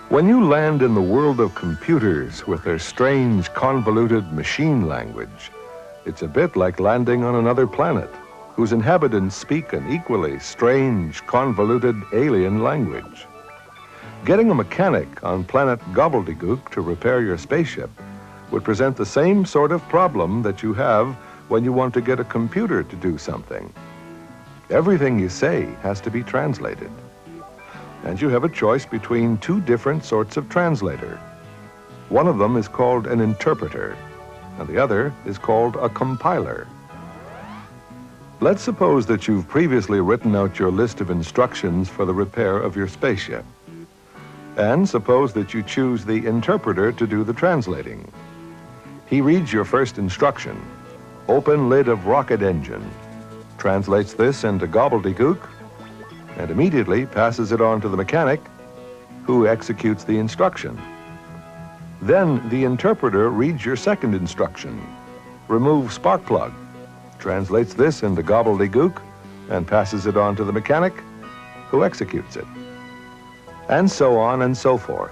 When you land in the world of computers with their strange, convoluted machine language, it's a bit like landing on another planet whose inhabitants speak an equally strange, convoluted alien language. Getting a mechanic on planet Gobbledygook to repair your spaceship would present the same sort of problem that you have when you want to get a computer to do something. Everything you say has to be translated. And you have a choice between two different sorts of translator. One of them is called an interpreter, and the other is called a compiler. Let's suppose that you've previously written out your list of instructions for the repair of your spaceship. And suppose that you choose the interpreter to do the translating. He reads your first instruction, open lid of rocket engine, translates this into gobbledygook, and immediately passes it on to the mechanic, who executes the instruction. Then the interpreter reads your second instruction, remove spark plug, translates this into gobbledygook, and passes it on to the mechanic, who executes it. And so on and so forth.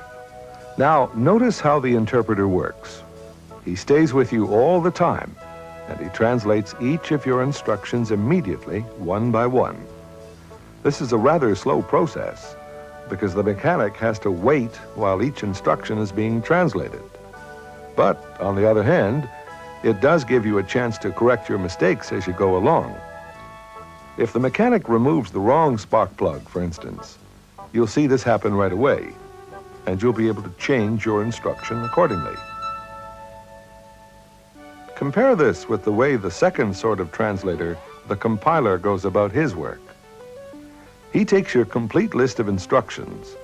Now, notice how the interpreter works. He stays with you all the time, and he translates each of your instructions immediately, one by one. This is a rather slow process, because the mechanic has to wait while each instruction is being translated. But, on the other hand, it does give you a chance to correct your mistakes as you go along. If the mechanic removes the wrong spark plug, for instance, you'll see this happen right away, and you'll be able to change your instruction accordingly. Compare this with the way the second sort of translator, the compiler, goes about his work. He takes your complete list of instructions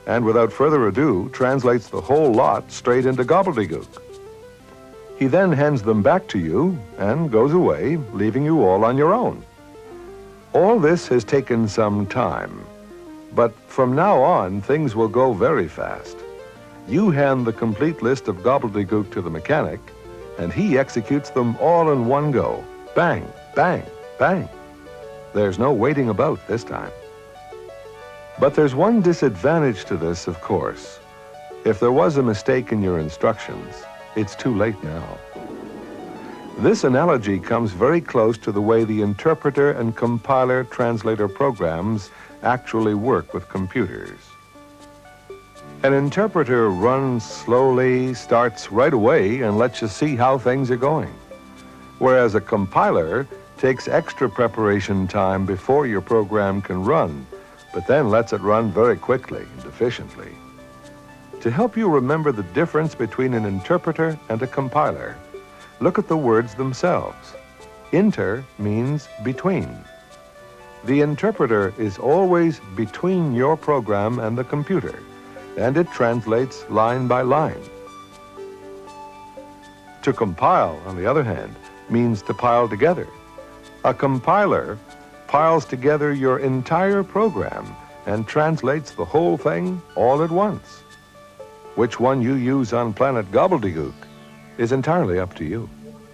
and without further ado translates the whole lot straight into gobbledygook. He then hands them back to you and goes away, leaving you all on your own. All this has taken some time, but from now on things will go very fast. You hand the complete list of gobbledygook to the mechanic and he executes them all in one go. Bang, bang, bang. There's no waiting about this time. But there's one disadvantage to this, of course. If there was a mistake in your instructions, it's too late now. This analogy comes very close to the way the interpreter and compiler translator programs actually work with computers. An interpreter runs slowly, starts right away, and lets you see how things are going. Whereas a compiler takes extra preparation time before your program can run, but then lets it run very quickly and efficiently. To help you remember the difference between an interpreter and a compiler, look at the words themselves. Inter means between. The interpreter is always between your program and the computer, and it translates line by line. To compile, on the other hand, means to pile together. A compiler piles together your entire program and translates the whole thing all at once. Which one you use on planet Gobbledygook is entirely up to you.